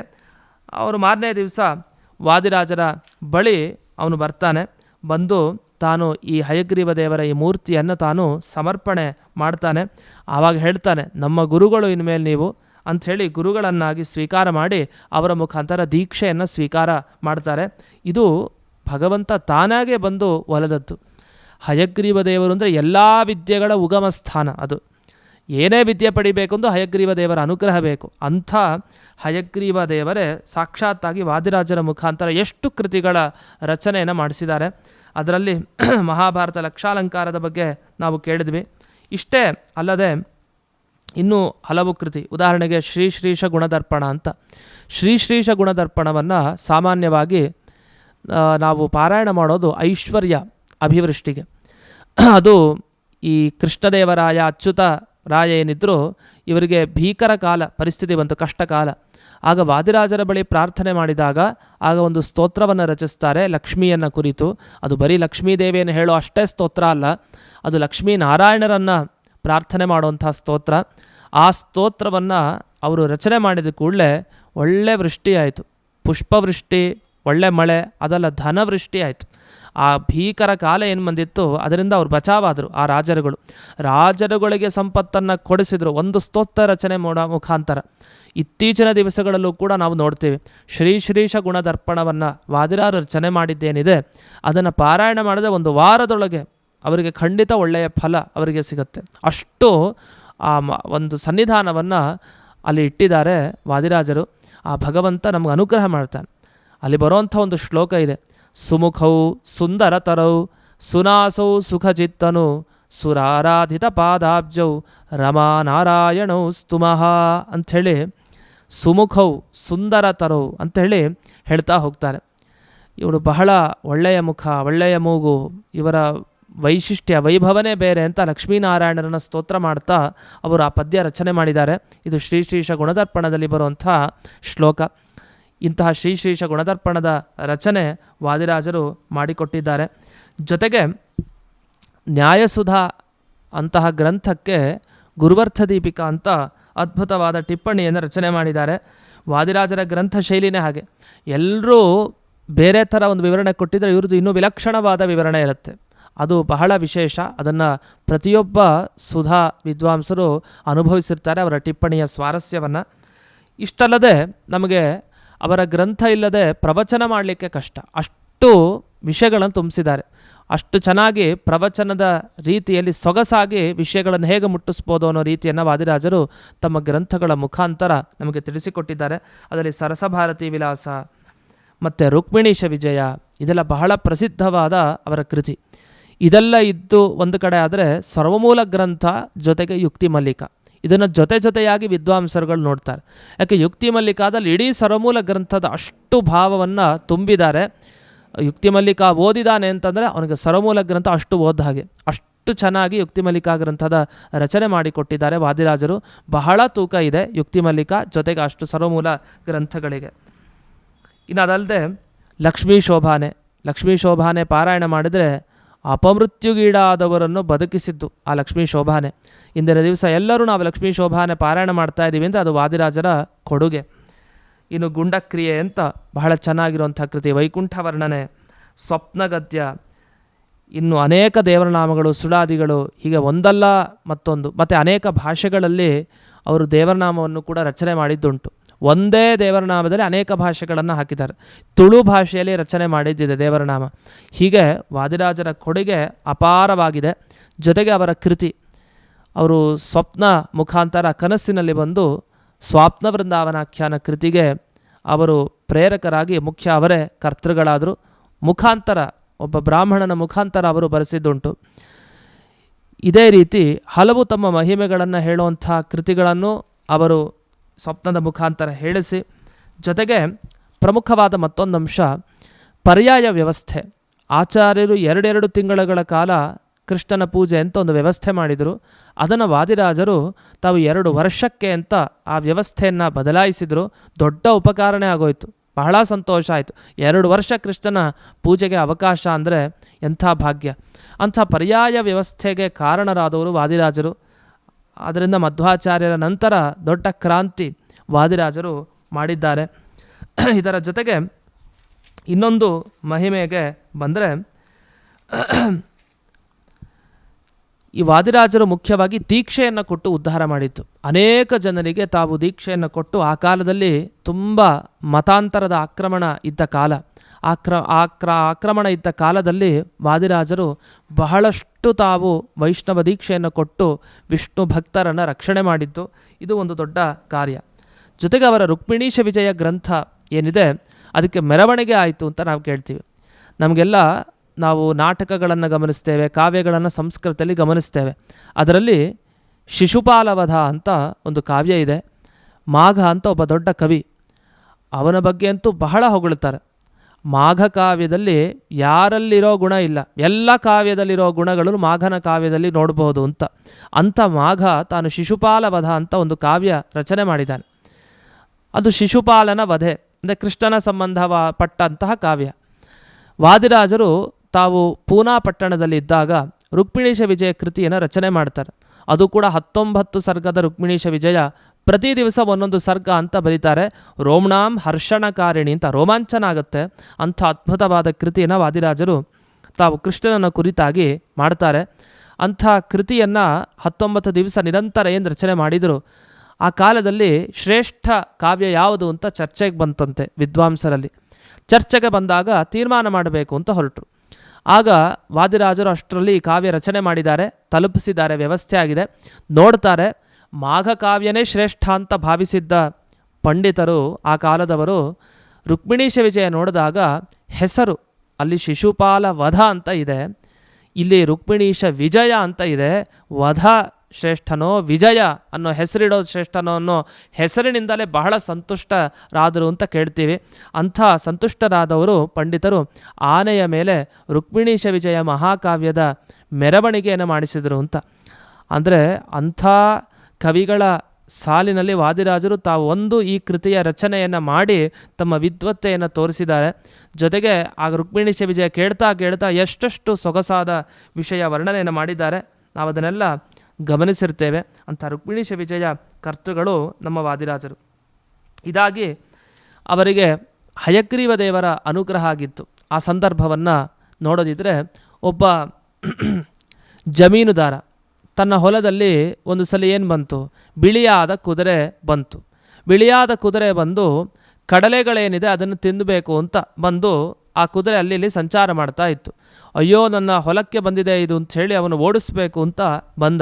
ಅವರು ಮಾರನೇ ದಿವಸ ವಾದಿರಾಜರ ಬಳಿ ಅವನು ಬರ್ತಾನೆ. ಬಂದು ತಾನು ಈ ಹಯಗ್ರೀವ ದೇವರ ಈ ಮೂರ್ತಿಯನ್ನು ತಾನು ಸಮರ್ಪಣೆ ಮಾಡ್ತಾನೆ. ಆವಾಗ ಹೇಳ್ತಾನೆ, ನಮ್ಮ ಗುರುಗಳು ಇನ್ಮೇಲೆ ನೀವು ಅಂಥೇಳಿ ಗುರುಗಳನ್ನಾಗಿ ಸ್ವೀಕಾರ ಮಾಡಿ ಅವರ ಮುಖಾಂತರ ದೀಕ್ಷೆಯನ್ನು ಸ್ವೀಕಾರ ಮಾಡ್ತಾರೆ. ಇದು ಭಗವಂತ ತಾನಾಗೇ ಬಂದು ಒಲಿದದ್ದು. ಹಯಗ್ರೀವ ದೇವರು ಅಂದರೆ ಎಲ್ಲ ವಿದ್ಯೆಗಳ ಉಗಮ ಸ್ಥಾನ. ಅದು ಏನೇ ವಿದ್ಯೆ ಪಡಿಬೇಕು ಎಂದು ಹಯಗ್ರೀವ ದೇವರ ಅನುಗ್ರಹ ಬೇಕು. ಅಂಥ ಹಯಗ್ರೀವ ದೇವರೇ ಸಾಕ್ಷಾತ್ತಾಗಿ ವಾದಿರಾಜರ ಮುಖಾಂತರ ಎಷ್ಟು ಕೃತಿಗಳ ರಚನೆಯನ್ನು ಮಾಡಿಸಿದ್ದಾರೆ. ಅದರಲ್ಲಿ ಮಹಾಭಾರತ ಲಕ್ಷಾಲಂಕಾರದ ಬಗ್ಗೆ ನಾವು ಕೇಳಿದ್ವಿ. ಇಷ್ಟೇ ಅಲ್ಲದೆ ಇನ್ನೂ ಹಲವು ಕೃತಿ, ಉದಾಹರಣೆಗೆ ಶ್ರೀಶ ಗುಣದರ್ಪಣ ಅಂತ. ಶ್ರೀಶ ಗುಣದರ್ಪಣವನ್ನು ಸಾಮಾನ್ಯವಾಗಿ ನಾವು ಪಾರಾಯಣ ಮಾಡೋದು ಐಶ್ವರ್ಯ ಅಭಿವೃಷ್ಟಿಗೆ. ಅದು ಈ ಕೃಷ್ಣದೇವರಾಯ ಅಚ್ಯುತ ರಾಯ ಏನಿದ್ರು ಇವರಿಗೆ ಭೀಕರ ಕಾಲ ಪರಿಸ್ಥಿತಿ ಬಂತು, ಕಷ್ಟ ಕಾಲ. ಆಗ ವಾದಿರಾಜರ ಬಳಿ ಪ್ರಾರ್ಥನೆ ಮಾಡಿದಾಗ ಆಗ ಒಂದು ಸ್ತೋತ್ರವನ್ನು ರಚಿಸ್ತಾರೆ ಲಕ್ಷ್ಮಿಯನ್ನು ಕುರಿತು. ಅದು ಬರೀ ಲಕ್ಷ್ಮೀದೇವಿಯನ್ನು ಹೇಳೋ ಅಷ್ಟೇ ಸ್ತೋತ್ರ ಅಲ್ಲ, ಅದು ಲಕ್ಷ್ಮೀನಾರಾಯಣರನ್ನು ಪ್ರಾರ್ಥನೆ ಮಾಡುವಂಥ ಸ್ತೋತ್ರ. ಆ ಸ್ತೋತ್ರವನ್ನು ಅವರು ರಚನೆ ಮಾಡಿದ ಕೂಡಲೇ ಒಳ್ಳೆ ವೃಷ್ಟಿ ಆಯಿತು, ಪುಷ್ಪವೃಷ್ಟಿ, ಒಳ್ಳೆ ಮಳೆ, ಅದೆಲ್ಲ ಧನವೃಷ್ಟಿ ಆಯಿತು. ಆ ಭೀಕರ ಕಾಲ ಏನು ಬಂದಿತ್ತು ಅದರಿಂದ ಅವರು ಬಚಾವಾದರು. ಆ ರಾಜರುಗಳಿಗೆ ಸಂಪತ್ತನ್ನು ಕೊಡಿಸಿದರು ಒಂದು ಸ್ತೋತ್ರ ರಚನೆ ಮಾಡೋ ಮುಖಾಂತರ. ಇತ್ತೀಚಿನ ದಿವಸಗಳಲ್ಲೂ ಕೂಡ ನಾವು ನೋಡ್ತೀವಿ, ಶ್ರೀಶ ಗುಣದರ್ಪಣವನ್ನು ವಾದಿರಾಜ ರಚನೆ ಮಾಡಿದ್ದೇನಿದೆ ಅದನ್ನು ಪಾರಾಯಣ ಮಾಡಿದ್ರೆ 1 ವಾರದೊಳಗೆ ಅವರಿಗೆ ಖಂಡಿತ ಒಳ್ಳೆಯ ಫಲ ಅವರಿಗೆ ಸಿಗುತ್ತೆ. ಅಷ್ಟು ಆ ಒಂದು ಸನ್ನಿಧಾನವನ್ನು ಅಲ್ಲಿ ಇಟ್ಟಿದ್ದಾರೆ ವಾದಿರಾಜರು. ಆ ಭಗವಂತ ನಮಗೆ ಅನುಗ್ರಹ ಮಾಡ್ತಾನೆ. ಅಲ್ಲಿ ಬರೋವಂಥ ಒಂದು ಶ್ಲೋಕ ಇದೆ, ಸುಮುಖೌ ಸುಂದರತರೌ ಸುನಾಸೌ ಸುಖಚಿತ್ತನು ಸುರಾರಾಧಿತ ಪಾದಾಬ್ಜೌ ರಮಾ ನಾರಾಯಣೌ ಸ್ತುಮಃ ಅಂಥೇಳಿ ಸುಮುಖೌ ಸುಂದರತರೌ ಅಂಥೇಳಿ ಹೇಳ್ತಾ ಹೋಗ್ತಾರೆ. ಇವರು ಬಹಳ ಒಳ್ಳೆಯ ಮುಖ, ಒಳ್ಳೆಯ ಮೂಗು, ಇವರ ವೈಶಿಷ್ಟ್ಯ ವೈಭವನೇ ಬೇರೆ ಅಂತ ಲಕ್ಷ್ಮೀನಾರಾಯಣರನ್ನು ಸ್ತೋತ್ರ ಮಾಡ್ತಾ ಅವರು ಆ ಪದ್ಯ ರಚನೆ ಮಾಡಿದ್ದಾರೆ. ಇದು ಶ್ರೀಶ ಗುಣದರ್ಪಣದಲ್ಲಿ ಬರುವಂಥ ಶ್ಲೋಕ. ಇಂತಹ ಶ್ರೀಶ ಗುಣದರ್ಪಣದ ರಚನೆ ವಾದಿರಾಜರು ಮಾಡಿಕೊಟ್ಟಿದ್ದಾರೆ. ಜೊತೆಗೆ ನ್ಯಾಯಸುಧಾ ಅಂತಹ ಗ್ರಂಥಕ್ಕೆ ಗುರುವರ್ಥ ದೀಪಿಕಾ ಅಂತ ಅದ್ಭುತವಾದ ಟಿಪ್ಪಣಿಯನ್ನು ರಚನೆ ಮಾಡಿದ್ದಾರೆ. ವಾದಿರಾಜರ ಗ್ರಂಥ ಶೈಲಿನೇ ಹಾಗೆ, ಎಲ್ಲರೂ ಬೇರೆ ಥರ ಒಂದು ವಿವರಣೆ ಕೊಟ್ಟಿದ್ದರೆ ಇವ್ರದ್ದು ಇನ್ನೂ ವಿಲಕ್ಷಣವಾದ ವಿವರಣೆ ಇರುತ್ತೆ. ಅದು ಬಹಳ ವಿಶೇಷ. ಅದನ್ನು ಪ್ರತಿಯೊಬ್ಬ ಸುಧಾ ವಿದ್ವಾಂಸರು ಅನುಭವಿಸಿರ್ತಾರೆ, ಅವರ ಟಿಪ್ಪಣಿಯ ಸ್ವಾರಸ್ಯವನ್ನು. ಇಷ್ಟಲ್ಲದೆ ನಮಗೆ ಅವರ ಗ್ರಂಥ ಇಲ್ಲದೆ ಪ್ರವಚನ ಮಾಡಲಿಕ್ಕೆ ಕಷ್ಟ, ಅಷ್ಟು ವಿಷಯಗಳನ್ನು ತುಂಬಿಸಿದ್ದಾರೆ. ಅಷ್ಟು ಚೆನ್ನಾಗಿ ಪ್ರವಚನದ ರೀತಿಯಲ್ಲಿ ಸೊಗಸಾಗಿ ವಿಷಯಗಳನ್ನು ಹೇಗೆ ಮುಟ್ಟಿಸ್ಬೋದು ಅನ್ನೋ ರೀತಿಯನ್ನು ವಾದಿರಾಜರು ತಮ್ಮ ಗ್ರಂಥಗಳ ಮುಖಾಂತರ ನಮಗೆ ತಿಳಿಸಿಕೊಟ್ಟಿದ್ದಾರೆ. ಅದರಲ್ಲಿ ಸರಸಭಾರತಿ ವಿಲಾಸ ಮತ್ತು ರುಕ್ಮಿಣೀಶ ವಿಜಯ ಇದೆಲ್ಲ ಬಹಳ ಪ್ರಸಿದ್ಧವಾದ ಅವರ ಕೃತಿ. ಇದೆಲ್ಲ ಇದ್ದು ಒಂದು ಕಡೆ ಆದರೆ ಸರ್ವಮೂಲ ಗ್ರಂಥ ಜೊತೆಗೆ ಯುಕ್ತಿ ಮಲ್ಲಿಕ, ಇದನ್ನು ಜೊತೆಯಾಗಿ ವಿದ್ವಾಂಸರುಗಳು ನೋಡ್ತಾರೆ. ಯಾಕೆ ಯುಕ್ತಿ ಮಲ್ಲಿಕಾದಲ್ಲಿ ಇಡೀ ಸರ್ವಮೂಲ ಗ್ರಂಥದ ಅಷ್ಟು ಭಾವವನ್ನು ತುಂಬಿದ್ದಾರೆ. ಯುಕ್ತಿ ಮಲ್ಲಿಕಾ ಓದಿದಾನೆ ಅಂತಂದರೆ ಅವನಿಗೆ ಸರ್ವಮೂಲ ಗ್ರಂಥ ಅಷ್ಟು ಓದ ಹಾಗೆ, ಅಷ್ಟು ಚೆನ್ನಾಗಿ ಯುಕ್ತಿ ಮಲ್ಲಿಕಾ ಗ್ರಂಥದ ರಚನೆ ಮಾಡಿಕೊಟ್ಟಿದ್ದಾರೆ ವಾದಿರಾಜರು. ಬಹಳ ತೂಕ ಇದೆ ಯುಕ್ತಿ ಮಲ್ಲಿಕಾ ಜೊತೆಗೆ ಅಷ್ಟು ಸರ್ವಮೂಲ ಗ್ರಂಥಗಳಿಗೆ. ಇನ್ನು ಅದಲ್ಲದೆ ಲಕ್ಷ್ಮೀ ಶೋಭಾನೆ ಪಾರಾಯಣ ಮಾಡಿದರೆ ಅಪಮೃತ್ಯುಗೀಡಾದವರನ್ನು ಬದುಕಿಸಿದ್ದು ಆ ಲಕ್ಷ್ಮೀ ಶೋಭಾನೆ. ಇಂದಿನ ದಿವಸ ಎಲ್ಲರೂ ನಾವು ಲಕ್ಷ್ಮೀ ಶೋಭಾನೆ ಪಾರಾಯಣ ಮಾಡ್ತಾ ಇದ್ದೀವಿ ಅಂದರೆ ಅದು ವಾದಿರಾಜರ ಕೊಡುಗೆ. ಇನ್ನು ಗುಂಡಕ್ರಿಯೆ ಅಂತ ಬಹಳ ಚೆನ್ನಾಗಿರುವಂಥ ಕೃತಿ, ವೈಕುಂಠ ವರ್ಣನೆ, ಸ್ವಪ್ನಗದ್ಯ, ಇನ್ನು ಅನೇಕ ದೇವರನಾಮಗಳು, ಸುಳಾದಿಗಳು, ಹೀಗೆ ಒಂದಲ್ಲ ಮತ್ತೊಂದು, ಮತ್ತು ಅನೇಕ ಭಾಷೆಗಳಲ್ಲಿ ಅವರು ದೇವರನಾಮವನ್ನು ಕೂಡ ರಚನೆ ಮಾಡಿದ್ದುಂಟು. ಒಂದೇ ದೇವರನಾಮದಲ್ಲಿ ಅನೇಕ ಭಾಷೆಗಳನ್ನು ಹಾಕಿದ್ದಾರೆ. ತುಳು ಭಾಷೆಯಲ್ಲಿ ರಚನೆ ಮಾಡಿದ್ದಿದೆ ದೇವರನಾಮ. ಹೀಗೆ ವಾದಿರಾಜರ ಕೊಡುಗೆ ಅಪಾರವಾಗಿದೆ. ಜೊತೆಗೆ ಅವರ ಕೃತಿ, ಅವರು ಸ್ವಪ್ನ ಮುಖಾಂತರ ಕನಸಿನಲ್ಲಿ ಬಂದು ಸ್ವಾಪ್ನ ವೃಂದಾವನಾಖ್ಯಾನ ಕೃತಿಗೆ ಅವರು ಪ್ರೇರಕರಾಗಿ ಮುಖ್ಯ ಅವರೇ ಕರ್ತೃಗಳಾದರು. ಮುಖಾಂತರ ಒಬ್ಬ ಬ್ರಾಹ್ಮಣನ ಮುಖಾಂತರ ಅವರು ಬರೆಸಿದ್ದುಂಟು. ಇದೇ ರೀತಿ ಹಲವು ತಮ್ಮ ಮಹಿಮೆಗಳನ್ನು ಹೇಳುವಂಥ ಕೃತಿಗಳನ್ನು ಅವರು ಸ್ವಪ್ನದ ಮುಖಾಂತರ ಹೇಳಿಸಿ, ಜೊತೆಗೆ ಪ್ರಮುಖವಾದ ಮತ್ತೊಂದು ಅಂಶ ಪರ್ಯಾಯ ವ್ಯವಸ್ಥೆ. ಆಚಾರ್ಯರು 2 ತಿಂಗಳ ಕಾಲ ಕೃಷ್ಣನ ಪೂಜೆ ಅಂತ ಒಂದು ವ್ಯವಸ್ಥೆ ಮಾಡಿದರು. ಅದನ್ನು ವಾದಿರಾಜರು ತಾವು 2 ವರ್ಷಕ್ಕೆ ಅಂತ ಆ ವ್ಯವಸ್ಥೆಯನ್ನು ಬದಲಾಯಿಸಿದರು. ದೊಡ್ಡ ಉಪಕಾರನೇ ಆಗೋಯಿತು. ಬಹಳ ಸಂತೋಷ ಆಯಿತು. 2 ವರ್ಷ ಕೃಷ್ಣನ ಪೂಜೆಗೆ ಅವಕಾಶ ಅಂದರೆ ಎಂಥ ಭಾಗ್ಯ. ಅಂಥ ಪರ್ಯಾಯ ವ್ಯವಸ್ಥೆಗೆ ಕಾರಣರಾದವರು ವಾದಿರಾಜರು. ಆದ್ದರಿಂದ ಮಧ್ವಾಚಾರ್ಯರ ನಂತರ ದೊಡ್ಡ ಕ್ರಾಂತಿ ವಾದಿರಾಜರು ಮಾಡಿದ್ದಾರೆ. ಇದರ ಜೊತೆಗೆ ಇನ್ನೊಂದು ಮಹಿಮೆಗೆ ಬಂದರೆ, ಈ ವಾದಿರಾಜರು ಮುಖ್ಯವಾಗಿ ದೀಕ್ಷೆಯನ್ನು ಕೊಟ್ಟು ಉದ್ಧಾರ ಮಾಡಿತ್ತು. ಅನೇಕ ಜನರಿಗೆ ತಾವು ದೀಕ್ಷೆಯನ್ನು ಕೊಟ್ಟು, ಆ ಕಾಲದಲ್ಲಿ ತುಂಬ ಮತಾಂತರದ ಆಕ್ರಮಣ ಇದ್ದ ಕಾಲ, ಆಕ್ರಮಣ ಇದ್ದ ಕಾಲದಲ್ಲಿ ವಾದಿರಾಜರು ಬಹಳಷ್ಟು ತಾವು ವೈಷ್ಣವ ದೀಕ್ಷೆಯನ್ನು ಕೊಟ್ಟು ವಿಷ್ಣು ಭಕ್ತರನ್ನು ರಕ್ಷಣೆ ಮಾಡಿದ್ದು ಇದು ಒಂದು ದೊಡ್ಡ ಕಾರ್ಯ. ಜೊತೆಗೆ ಅವರ ರುಕ್ಮಿಣೀಶ ವಿಜಯ ಗ್ರಂಥ ಏನಿದೆ ಅದಕ್ಕೆ ಮೆರವಣಿಗೆ ಆಯಿತು ಅಂತ ನಾವು ಕೇಳ್ತೀವಿ. ನಮಗೆಲ್ಲ ನಾವು ನಾಟಕಗಳನ್ನು ಗಮನಿಸ್ತೇವೆ, ಕಾವ್ಯಗಳನ್ನು ಸಂಸ್ಕೃತದಲ್ಲಿ ಗಮನಿಸ್ತೇವೆ. ಅದರಲ್ಲಿ ಶಿಶುಪಾಲವಧ ಅಂತ ಒಂದು ಕಾವ್ಯ ಇದೆ. ಮಾಘ ಅಂತ ಒಬ್ಬ ದೊಡ್ಡ ಕವಿ, ಅವನ ಬಗ್ಗೆ ಅಂತೂ ಬಹಳ ಹೊಗಳುತ್ತಾರೆ. ಮಾಘ ಕಾವ್ಯದಲ್ಲಿ ಯಾರಲ್ಲಿರೋ ಗುಣ ಇಲ್ಲ, ಎಲ್ಲ ಕಾವ್ಯದಲ್ಲಿರೋ ಗುಣಗಳು ಮಾಘನ ಕಾವ್ಯದಲ್ಲಿ ನೋಡಬಹುದು ಅಂತ. ಅಂಥ ಮಾಘ ತಾನು ಶಿಶುಪಾಲವಧ ಅಂತ ಒಂದು ಕಾವ್ಯ ರಚನೆ ಮಾಡಿದ್ದಾನೆ. ಅದು ಶಿಶುಪಾಲನ ವಧೆ ಅಂದರೆ ಕೃಷ್ಣನ ಸಂಬಂಧಪಟ್ಟಂತಹ ಕಾವ್ಯ. ವಾದಿರಾಜರು ತಾವು ಪೂನಾ ಪಟ್ಟಣದಲ್ಲಿ ಇದ್ದಾಗ ರುಕ್ಮಿಣೀಶ ವಿಜಯ ಕೃತಿಯನ್ನು ರಚನೆ ಮಾಡ್ತಾರೆ. ಅದು ಕೂಡ 19 ಸರ್ಗದ ರುಕ್ಮಿಣೀಶ ವಿಜಯ. ಪ್ರತಿ ದಿವಸ ಒಂದೊಂದು ಸರ್ಗ ಅಂತ ಬರೀತಾರೆ. ರೋಮ್ಣಾಂ ಹರ್ಷಣಕಾರಿಣಿ ಅಂತ, ರೋಮಾಂಚನ ಆಗುತ್ತೆ. ಅಂಥ ಅದ್ಭುತವಾದ ಕೃತಿಯನ್ನು ವಾದಿರಾಜರು ತಾವು ಕೃಷ್ಣನ ಕುರಿತಾಗಿ ಮಾಡ್ತಾರೆ. ಅಂಥ ಕೃತಿಯನ್ನು 19 ದಿವಸ ನಿರಂತರ ಏನು ರಚನೆ ಮಾಡಿದರು. ಆ ಕಾಲದಲ್ಲಿ ಶ್ರೇಷ್ಠ ಕಾವ್ಯ ಯಾವುದು ಅಂತ ಚರ್ಚೆಗೆ ಬಂತಂತೆ ವಿದ್ವಾಂಸರಲ್ಲಿ. ಚರ್ಚೆಗೆ ಬಂದಾಗ ತೀರ್ಮಾನ ಮಾಡಬೇಕು ಅಂತ ಹೊರಟರು. ಆಗ ವಾದಿರಾಜರು ಅಷ್ಟರಲ್ಲಿ ಕಾವ್ಯ ರಚನೆ ಮಾಡಿದ್ದಾರೆ, ತಲುಪಿಸಿದ್ದಾರೆ, ವ್ಯವಸ್ಥೆ ಆಗಿದೆ. ನೋಡ್ತಾರೆ, ಮಾಘ ಕಾವ್ಯನೇ ಶ್ರೇಷ್ಠ ಅಂತ ಭಾವಿಸಿದ್ದ ಪಂಡಿತರು ಆ ಕಾಲದವರು ರುಕ್ಮಿಣೀಶ ವಿಜಯ ನೋಡಿದಾಗ ಹೆಸರು ಅಲ್ಲಿ ಶಿಶುಪಾಲ ವಧ ಅಂತ ಇದೆ, ಇಲ್ಲಿ ರುಕ್ಮಿಣೀಶ ವಿಜಯ ಅಂತ ಇದೆ. ವಧ ಶ್ರೇಷ್ಠನೋ ವಿಜಯ ಅನ್ನೋ ಹೆಸರಿಡೋದು ಶ್ರೇಷ್ಠನೋ ಅನ್ನೋ ಹೆಸರಿನಿಂದಲೇ ಬಹಳ ಸಂತುಷ್ಟರಾದರು ಅಂತ ಕೇಳ್ತೀವಿ. ಅಂಥ ಸಂತುಷ್ಟರಾದವರು ಪಂಡಿತರು ಆನೆಯ ಮೇಲೆ ರುಕ್ಮಿಣೀಶ ವಿಜಯ ಮಹಾಕಾವ್ಯದ ಮೆರವಣಿಗೆಯನ್ನು ಮಾಡಿಸಿದರು ಅಂತ. ಅಂದರೆ ಅಂಥ ಕವಿಗಳ ಸಾಲಿನಲ್ಲಿ ವಾದಿರಾಜರು ತಾವು ಒಂದು ಈ ಕೃತಿಯ ರಚನೆಯನ್ನು ಮಾಡಿ ತಮ್ಮ ವಿದ್ವತ್ತೆಯನ್ನು ತೋರಿಸಿದ್ದಾರೆ. ಜೊತೆಗೆ ಆ ರುಕ್ಮಿಣೀಶ ವಿಜಯ ಕೇಳ್ತಾ ಕೇಳ್ತಾ ಎಷ್ಟೆಷ್ಟು ಸೊಗಸಾದ ವಿಷಯ ವರ್ಣನೆಯನ್ನು ಮಾಡಿದ್ದಾರೆ, ನಾವು ಅದನ್ನೆಲ್ಲ ಗಮನಿಸಿರ್ತೇವೆ. ಅಂಥ ರುಕ್ಮಿಣೀಶ ವಿಜಯ ಕರ್ತೃಗಳು ನಮ್ಮ ವಾದಿರಾಜರು. ಇದಾಗಿ ಅವರಿಗೆ ಹಯಗ್ರೀವ ದೇವರ ಅನುಗ್ರಹ ಆಗಿತ್ತು. ಆ ಸಂದರ್ಭವನ್ನು ನೋಡೋದಿದ್ರೆ, ಒಬ್ಬ ಜಮೀನುದಾರ ತನ್ನ ಹೊಲದಲ್ಲಿ ಒಂದು ಸಲ ಏನು ಬಂತು, ಬಿಳಿಯಾದ ಕುದುರೆ ಬಂತು. ಬಿಳಿಯಾದ ಕುದುರೆ ಬಂದು ಕಡಲೆಗಳೇನಿದೆ ಅದನ್ನು ತಿನ್ನಬೇಕು ಅಂತ ಬಂದು ಆ ಕುದುರೆ ಅಲ್ಲಿ ಸಂಚಾರ ಮಾಡ್ತಾ ಇತ್ತು. ಅಯ್ಯೋ, ನನ್ನ ಹೊಲಕ್ಕೆ ಬಂದಿದೆ ಇದು ಅಂತ ಹೇಳಿ ಅವನು ಓಡಿಸ್ಬೇಕು ಅಂತ ಬಂದ.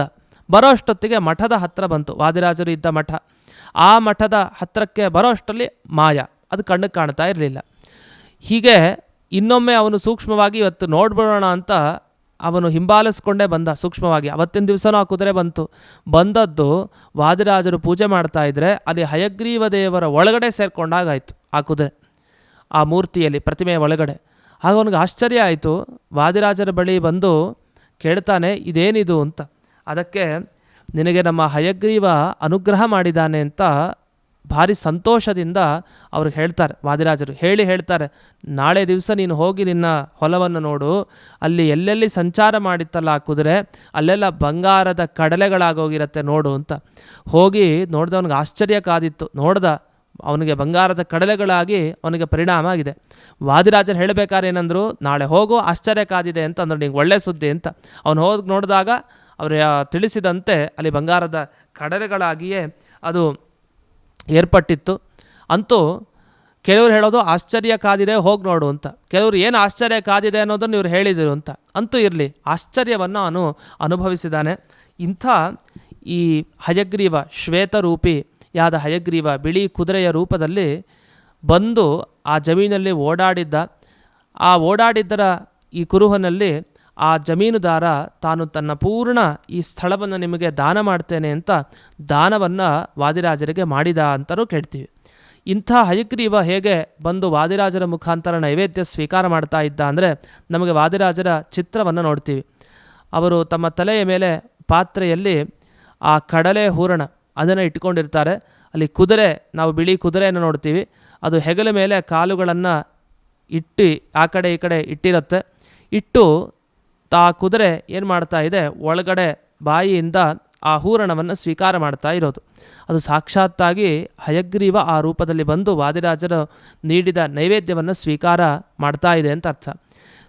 ಬರೋ ಅಷ್ಟೊತ್ತಿಗೆ ಮಠದ ಹತ್ರ ಬಂತು, ವಾದಿರಾಜರು ಇದ್ದ ಮಠ. ಆ ಮಠದ ಹತ್ತಿರಕ್ಕೆ ಬರೋ ಅಷ್ಟರಲ್ಲಿ ಮಾಯ, ಅದು ಕಣ್ಣಿಗೆ ಕಾಣ್ತಾ ಇರಲಿಲ್ಲ. ಹೀಗೆ ಇನ್ನೊಮ್ಮೆ ಅವನು ಸೂಕ್ಷ್ಮವಾಗಿ ಇವತ್ತು ನೋಡ್ಬಿಡೋಣ ಅಂತ ಅವನು ಹಿಂಬಾಲಿಸ್ಕೊಂಡೇ ಬಂದ ಸೂಕ್ಷ್ಮವಾಗಿ. ಅವತ್ತಿನ ದಿವಸನೂ ಆ ಕುದುರೆ ಬಂದದ್ದು ವಾದಿರಾಜರು ಪೂಜೆ ಮಾಡ್ತಾ ಇದ್ರೆ ಅಲ್ಲಿ ಹಯಗ್ರೀವ ದೇವರ ಒಳಗಡೆ ಸೇರ್ಕೊಂಡಾಗಾಯಿತು ಆ ಕುದುರೆ, ಆ ಮೂರ್ತಿಯಲ್ಲಿ ಪ್ರತಿಮೆಯ ಒಳಗಡೆ. ಆಗ ಅವನಿಗೆ ಆಶ್ಚರ್ಯ ಆಯಿತು. ವಾದಿರಾಜರ ಬಳಿ ಬಂದು ಕೇಳ್ತಾನೆ, ಇದೇನಿದು ಅಂತ. ಅದಕ್ಕೆ ನಿನಗೆ ನಮ್ಮ ಹಯಗ್ರೀವ ಅನುಗ್ರಹ ಮಾಡಿದ್ದಾನೆ ಅಂತ ಭಾರಿ ಸಂತೋಷದಿಂದ ಅವ್ರು ಹೇಳ್ತಾರೆ, ವಾದಿರಾಜರು ಹೇಳ್ತಾರೆ, ನಾಳೆ ದಿವಸ ನೀನು ಹೋಗಿ ನಿನ್ನ ಹೊಲವನ್ನು ನೋಡು, ಅಲ್ಲಿ ಎಲ್ಲೆಲ್ಲಿ ಸಂಚಾರ ಮಾಡಿತ್ತಲ್ಲ ಆ ಕುದುರೆ ಅಲ್ಲೆಲ್ಲ ಬಂಗಾರದ ಕಡಲೆಗಳಾಗೋಗಿರತ್ತೆ ನೋಡು ಅಂತ. ಹೋಗಿ ನೋಡಿದವನಿಗೆ ಆಶ್ಚರ್ಯ ಕಾದಿತ್ತು. ನೋಡ್ದ, ಅವನಿಗೆ ಬಂಗಾರದ ಕಡಲೆಗಳಾಗಿ ಅವನಿಗೆ ಪರಿಣಾಮ ಆಗಿದೆ. ವಾದಿರಾಜರು ಹೇಳಬೇಕಾದ್ರೆ ಏನಂದ್ರು, ನಾಳೆ ಹೋಗು, ಆಶ್ಚರ್ಯ ಕಾದಿದೆ ಅಂತ ಅಂದರು, ನಿಂಗೆ ಒಳ್ಳೆ ಸುದ್ದಿ ಅಂತ. ಅವನು ಹೋಗಿ ನೋಡಿದಾಗ ಅವರು ತಿಳಿಸಿದಂತೆ ಅಲ್ಲಿ ಬಂಗಾರದ ಕಡಲೆಗಳಾಗಿಯೇ ಅದು ಏರ್ಪಟ್ಟಿತ್ತು. ಅಂತೂ ಕೆಲವರು ಹೇಳೋದು ಆಶ್ಚರ್ಯ ಕಾದಿದೆ ಹೋಗಿ ನೋಡು ಅಂತ, ಕೆಲವರು ಏನು ಆಶ್ಚರ್ಯ ಕಾದಿದೆ ಅನ್ನೋದನ್ನು ಇವರು ಹೇಳಿದರು ಅಂತ. ಅಂತೂ ಇರಲಿ, ಆಶ್ಚರ್ಯವನ್ನು ಅವನು ಅನುಭವಿಸಿದ್ದಾನೆ. ಇಂಥ ಈ ಹಯಗ್ರೀವ, ಶ್ವೇತರೂಪಿ ಯಾದ ಹಯಗ್ರೀವ ಬಿಳಿ ಕುದುರೆಯ ರೂಪದಲ್ಲಿ ಬಂದು ಆ ಜಮೀನಲ್ಲಿ ಓಡಾಡಿದ್ದ. ಆ ಓಡಾಡಿದ್ದರ ಈ ಕುರುಹನಲ್ಲಿ ಆ ಜಮೀನುದಾರ ತಾನು ತನ್ನ ಪೂರ್ಣ ಈ ಸ್ಥಳವನ್ನು ನಿಮಗೆ ದಾನ ಮಾಡ್ತೇನೆ ಅಂತ ದಾನವನ್ನು ವಾದಿರಾಜರಿಗೆ ಮಾಡಿದ ಅಂತಲೂ ಕೇಳ್ತೀವಿ. ಇಂಥ ಹಯಗ್ರೀವ ಹೇಗೆ ಬಂದು ವಾದಿರಾಜರ ಮುಖಾಂತರ ನೈವೇದ್ಯ ಸ್ವೀಕಾರ ಮಾಡ್ತಾ ಇದ್ದ ಅಂದರೆ, ನಮಗೆ ವಾದಿರಾಜರ ಚಿತ್ರವನ್ನು ನೋಡ್ತೀವಿ. ಅವರು ತಮ್ಮ ತಲೆಯ ಮೇಲೆ ಪಾತ್ರೆಯಲ್ಲಿ ಆ ಕಡಲೆ ಹೂರಣ ಅದನ್ನು ಇಟ್ಕೊಂಡಿರ್ತಾರೆ. ಅಲ್ಲಿ ಕುದುರೆ, ನಾವು ಬಿಳಿ ಕುದುರೆಯನ್ನು ನೋಡ್ತೀವಿ, ಅದು ಹೆಗಲ ಮೇಲೆ ಕಾಲುಗಳನ್ನು ಇಟ್ಟು ಆ ಕಡೆ ಈ ಕಡೆ ಇಟ್ಟಿರುತ್ತೆ. ಇಟ್ಟು ಆ ಕುದುರೆ ಏನು ಮಾಡ್ತಾ ಇದೆ, ಒಳಗಡೆ ಬಾಯಿಯಿಂದ ಆ ಹೂರಣವನ್ನು ಸ್ವೀಕಾರ ಮಾಡ್ತಾ ಇರೋದು. ಅದು ಸಾಕ್ಷಾತ್ತಾಗಿ ಹಯಗ್ರೀವ ಆ ರೂಪದಲ್ಲಿ ಬಂದು ವಾದಿರಾಜರು ನೀಡಿದ ನೈವೇದ್ಯವನ್ನು ಸ್ವೀಕಾರ ಮಾಡ್ತಾ ಇದೆ ಅಂತ ಅರ್ಥ.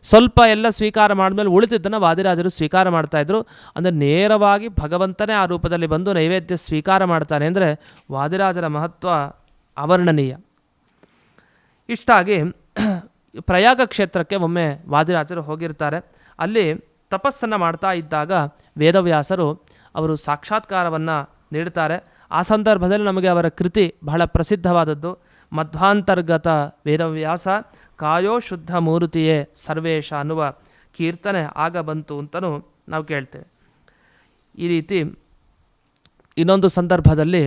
ಸ್ವಲ್ಪ ಎಲ್ಲ ಸ್ವೀಕಾರ ಮಾಡಿದ್ಮೇಲೆ ಉಳಿದಿದ್ದನ್ನು ವಾದಿರಾಜರು ಸ್ವೀಕಾರ ಮಾಡ್ತಾಯಿದ್ರು. ಅಂದರೆ ನೇರವಾಗಿ ಭಗವಂತನೇ ಆ ರೂಪದಲ್ಲಿ ಬಂದು ನೈವೇದ್ಯ ಸ್ವೀಕಾರ ಮಾಡ್ತಾನೆ ಅಂದರೆ ವಾದಿರಾಜರ ಮಹತ್ವ ಅವರ್ಣನೀಯ. ಇಷ್ಟಾಗಿ ಪ್ರಯಾಗ ಕ್ಷೇತ್ರಕ್ಕೆ ಒಮ್ಮೆ ವಾದಿರಾಜರು ಹೋಗಿರ್ತಾರೆ. ಅಲ್ಲಿ ತಪಸ್ಸನ್ನು ಮಾಡ್ತಾ ಇದ್ದಾಗ ವೇದವ್ಯಾಸರು ಅವರು ಸಾಕ್ಷಾತ್ಕಾರವನ್ನು ನೀಡ್ತಾರೆ. ಆ ಸಂದರ್ಭದಲ್ಲಿ ನಮಗೆ ಅವರ ಕೃತಿ ಬಹಳ ಪ್ರಸಿದ್ಧವಾದದ್ದು. ಮಧ್ವಾಂತರ್ಗತ ವೇದವ್ಯಾಸ ಕಾಯೋ ಶುದ್ಧ ಮೂರುತಿಯೇ ಸರ್ವೇಶ ಅನ್ನುವ ಕೀರ್ತನೆ ಆಗ ಬಂತು ಅಂತಲೂ ನಾವು ಕೇಳ್ತೇವೆ. ಈ ರೀತಿ ಇನ್ನೊಂದು ಸಂದರ್ಭದಲ್ಲಿ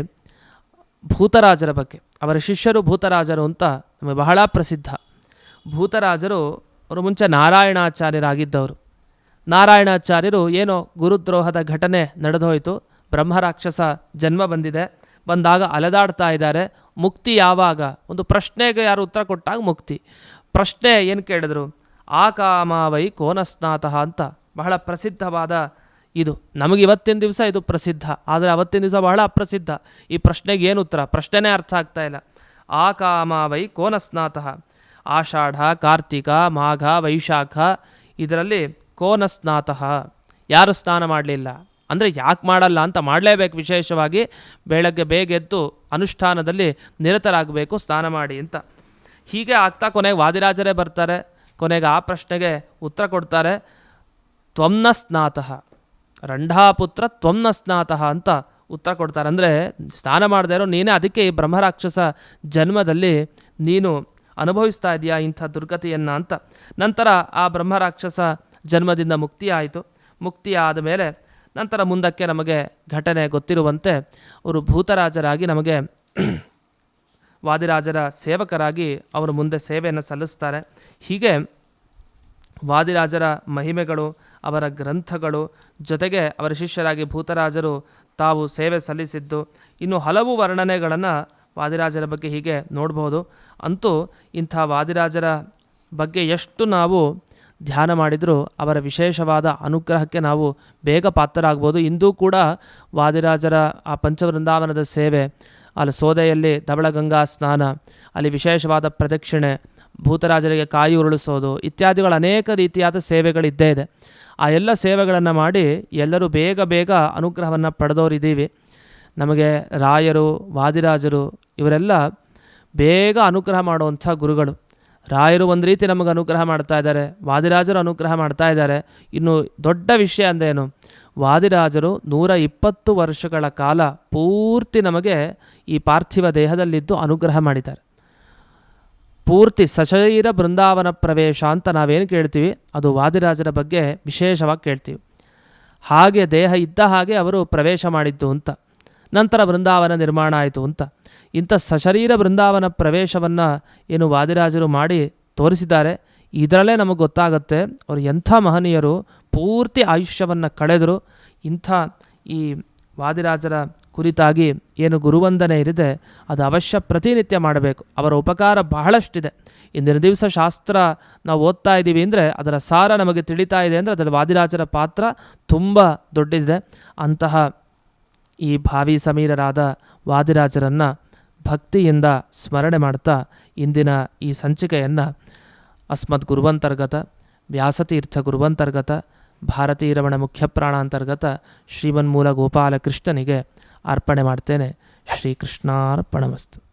ಭೂತರಾಜರ ಬಗ್ಗೆ, ಅವರ ಶಿಷ್ಯರು ಭೂತರಾಜರು ಅಂತ ನಮಗೆ ಬಹಳ ಪ್ರಸಿದ್ಧ. ಭೂತರಾಜರು ಅವರು ಮುಂಚೆ ನಾರಾಯಣಾಚಾರ್ಯರಾಗಿದ್ದವರು. ನಾರಾಯಣಾಚಾರ್ಯರು ಏನೋ ಗುರುದ್ರೋಹದ ಘಟನೆ ನಡೆದೋಯ್ತು, ಬ್ರಹ್ಮರಾಕ್ಷಸ ಜನ್ಮ ಬಂದಿದೆ, ಬಂದಾಗ ಅಲೆದಾಡ್ತಾ ಇದ್ದಾರೆ. ಮುಕ್ತಿ ಯಾವಾಗ? ಒಂದು ಪ್ರಶ್ನೆಗೆ ಯಾರು ಉತ್ತರ ಕೊಟ್ಟಾಗ ಮುಕ್ತಿ. ಪ್ರಶ್ನೆ ಏನು ಕೇಳಿದ್ರು? ಆ ಕಾಮಾವೈ ಕೋನಸ್ನಾತಃ ಅಂತ ಬಹಳ ಪ್ರಸಿದ್ಧವಾದ ಇದು. ನಮಗೆ ಇವತ್ತಿನ ದಿವಸ ಇದು ಪ್ರಸಿದ್ಧ, ಆದರೆ ಅವತ್ತಿನ ದಿವಸ ಬಹಳ ಅಪ್ರಸಿದ್ಧ. ಈ ಪ್ರಶ್ನೆಗೆ ಏನು ಉತ್ತರ? ಪ್ರಶ್ನೆನೇ ಅರ್ಥ ಆಗ್ತಾ ಇಲ್ಲ. ಆ ಕಾಮಾವೈ ಕೋನಸ್ನಾತಃ, ಆಷಾಢ, ಕಾರ್ತಿಕ, ಮಾಘ, ವೈಶಾಖ ಇದರಲ್ಲಿ ಕೋನಸ್ನಾತಃ, ಯಾರು ಸ್ನಾನ ಮಾಡಲಿಲ್ಲ ಅಂದರೆ ಯಾಕೆ ಮಾಡಲ್ಲ ಅಂತ, ಮಾಡಲೇಬೇಕು. ವಿಶೇಷವಾಗಿ ಬೆಳಗ್ಗೆ ಬೇಗ ಎದ್ದು ಅನುಷ್ಠಾನದಲ್ಲಿ ನಿರತರಾಗಬೇಕು, ಸ್ನಾನ ಮಾಡಿ ಅಂತ. ಹೀಗೆ ಆಗ್ತಾ ಕೊನೆಗೆ ವಾದಿರಾಜರೇ ಬರ್ತಾರೆ. ಕೊನೆಗೆ ಆ ಪ್ರಶ್ನೆಗೆ ಉತ್ತರ ಕೊಡ್ತಾರೆ. ತ್ವಮ್ನ ಸ್ನಾತಃ, ರಂಢಾಪುತ್ರ ತ್ವಮ್ನ ಸ್ನಾತಃ ಅಂತ ಉತ್ತರ ಕೊಡ್ತಾರೆ. ಅಂದರೆ ಸ್ನಾನ ಮಾಡದೇ ಇರೋ ನೀನೇ, ಅದಕ್ಕೆ ಈ ಬ್ರಹ್ಮರಾಕ್ಷಸ ಜನ್ಮದಲ್ಲಿ ನೀನು ಅನುಭವಿಸ್ತಾ ಇದೆಯಾ ಇಂಥ ದುರ್ಗತಿಯನ್ನು ಅಂತ. ನಂತರ ಆ ಬ್ರಹ್ಮರಾಕ್ಷಸ ಜನ್ಮದಿಂದ ಮುಕ್ತಿ ಆಯಿತು. ಮುಕ್ತಿ ಆದ ಮೇಲೆ ನಂತರ ಮುಂದಕ್ಕೆ ನಮಗೆ ಘಟನೆ ಗೊತ್ತಿರುವಂತೆ ಅವರು ಭೂತರಾಜರಾಗಿ ನಮಗೆ ವಾದಿರಾಜರ ಸೇವಕರಾಗಿ ಅವರು ಮುಂದೆ ಸೇವೆಯನ್ನು ಸಲ್ಲಿಸ್ತಾರೆ. ಹೀಗೆ ವಾದಿರಾಜರ ಮಹಿಮೆಗಳು, ಅವರ ಗ್ರಂಥಗಳು, ಜೊತೆಗೆ ಅವರ ಶಿಷ್ಯರಾಗಿ ಭೂತರಾಜರು ತಾವು ಸೇವೆ ಸಲ್ಲಿಸಿದ್ದು, ಇನ್ನು ಹಲವು ವರ್ಣನೆಗಳನ್ನು ವಾದಿರಾಜರ ಬಗ್ಗೆ ಹೀಗೆ ನೋಡಬಹುದು. ಅಂತೂ ಇಂಥ ವಾದಿರಾಜರ ಬಗ್ಗೆ ಎಷ್ಟು ನಾವು ಧ್ಯಾನ ಮಾಡಿದರೂ ಅವರ ವಿಶೇಷವಾದ ಅನುಗ್ರಹಕ್ಕೆ ನಾವು ಬೇಗ ಪಾತ್ರರಾಗ್ಬೋದು. ಇಂದೂ ಕೂಡ ವಾದಿರಾಜರ ಆ ಪಂಚವೃಂದಾವನದ ಸೇವೆ, ಅಲ್ಲಿ ಸೋದೆಯಲ್ಲಿ ಧವಳಗಂಗಾ ಸ್ನಾನ, ಅಲ್ಲಿ ವಿಶೇಷವಾದ ಪ್ರದಕ್ಷಿಣೆ, ಭೂತರಾಜರಿಗೆ ಕಾಯಿ ಉರುಳಿಸೋದು ಇತ್ಯಾದಿಗಳು ಅನೇಕ ರೀತಿಯಾದ ಸೇವೆಗಳಿದ್ದೇ ಇದೆ. ಆ ಎಲ್ಲ ಸೇವೆಗಳನ್ನು ಮಾಡಿ ಎಲ್ಲರೂ ಬೇಗ ಬೇಗ ಅನುಗ್ರಹವನ್ನು ಪಡೆದವರಿದ್ದೀವಿ. ನಮಗೆ ರಾಯರು, ವಾದಿರಾಜರು ಇವರೆಲ್ಲ ಬೇಗ ಅನುಗ್ರಹ ಮಾಡುವಂಥ ಗುರುಗಳು. ರಾಯರು ಒಂದು ರೀತಿ ನಮಗೆ ಅನುಗ್ರಹ ಮಾಡ್ತಾ ಇದ್ದಾರೆ, ವಾದಿರಾಜರು ಅನುಗ್ರಹ ಮಾಡ್ತಾ ಇದ್ದಾರೆ. ಇನ್ನು ದೊಡ್ಡ ವಿಷಯ ಅಂದೇನು, ವಾದಿರಾಜರು 120 ವರ್ಷಗಳ ಕಾಲ ಪೂರ್ತಿ ನಮಗೆ ಈ ಪಾರ್ಥಿವ ದೇಹದಲ್ಲಿದ್ದು ಅನುಗ್ರಹ ಮಾಡಿದ್ದಾರೆ. ಪೂರ್ತಿ ಸಶರೀರ ಬೃಂದಾವನ ಪ್ರವೇಶ ಅಂತ ನಾವೇನು ಕೇಳ್ತೀವಿ, ಅದು ವಾದಿರಾಜರ ಬಗ್ಗೆ ವಿಶೇಷವಾಗಿ ಕೇಳ್ತೀವಿ. ಹಾಗೆ ದೇಹ ಇದ್ದ ಹಾಗೆ ಅವರು ಪ್ರವೇಶ ಮಾಡಿದ್ದು ಅಂತ, ನಂತರ ಬೃಂದಾವನ ನಿರ್ಮಾಣ ಆಯಿತು ಅಂತ. ಇಂಥ ಸಶರೀರ ಬೃಂದಾವನ ಪ್ರವೇಶವನ್ನು ಏನು ವಾದಿರಾಜರು ಮಾಡಿ ತೋರಿಸಿದ್ದಾರೆ, ಇದರಲ್ಲೇ ನಮಗೆ ಗೊತ್ತಾಗುತ್ತೆ ಅವರು ಎಂಥ ಮಹನೀಯರು, ಪೂರ್ತಿ ಆಯುಷ್ಯವನ್ನು ಕಳೆದರು. ಇಂಥ ಈ ವಾದಿರಾಜರ ಕುರಿತಾಗಿ ಏನು ಗುರುವಂದನೆ ಇರಿದೆ ಅದು ಅವಶ್ಯ ಪ್ರತಿನಿತ್ಯ ಮಾಡಬೇಕು. ಅವರ ಉಪಕಾರ ಬಹಳಷ್ಟಿದೆ. ಇಂದಿನ ದಿವಸ ಶಾಸ್ತ್ರ ನಾವು ಓದ್ತಾ ಇದ್ದೀವಿ ಅಂದರೆ ಅದರ ಸಾರ ನಮಗೆ ತಿಳಿತಾ ಇದೆ ಅಂದರೆ ಅದರ ವಾದಿರಾಜರ ಪಾತ್ರ ತುಂಬ ದೊಡ್ಡದಿದೆ. ಅಂತಹ ಈ ಭಾವಿ ಸಮೀರರಾದ ವಾದಿರಾಜರನ್ನು ಭಕ್ತಿಯಿಂದ ಸ್ಮರಣೆ ಮಾಡ್ತಾ ಇಂದಿನ ಈ ಸಂಚಿಕೆಯನ್ನು ಅಸ್ಮದ್ ಗುರುವಂತರ್ಗತ ವ್ಯಾಸತೀರ್ಥ ಗುರುವಂತರ್ಗತ ಭಾರತೀರಮಣ ಮುಖ್ಯಪ್ರಾಣಾಂತರ್ಗತ ಶ್ರೀಮನ್ಮೂಲ ಗೋಪಾಲಕೃಷ್ಣನಿಗೆ ಅರ್ಪಣೆ ಮಾಡ್ತೇನೆ. ಶ್ರೀಕೃಷ್ಣಾರ್ಪಣಮಸ್ತು.